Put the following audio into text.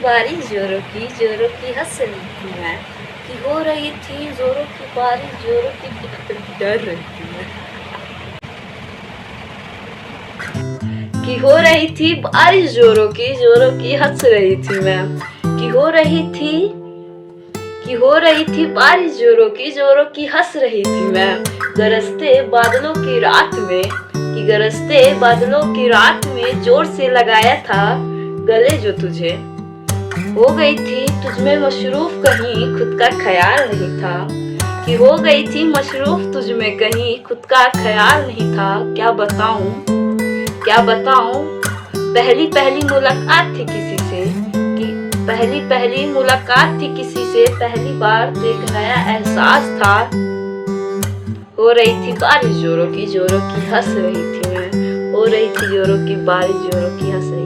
बारिश जोरों की हंस रही थी मैं, कि हो रही थी जोरों की बारिश जोरों की डर रही थी मैं, कि हो रही थी बारिश जोरों की हंस रही थी मैं, कि हो रही थी बारिश जोरों की हंस रही थी मैं, गरजते बादलों की रात में जोर से लगाया था गले जो तुझे, हो गई थी तुझमें मशरूफ कहीं खुद का ख्याल नहीं था, कि हो गई थी मशरूफ तुझमें कहीं खुद का ख्याल नहीं था। क्या बताऊं पहली मुलाकात थी किसी से, कि पहली मुलाकात थी किसी से, पहली बार तो एक नया एहसास था, हो रही थी बारिश जोरों की हंस रही थी मैं, हो रही थी जोरों की बारिश जोरों की हंस रही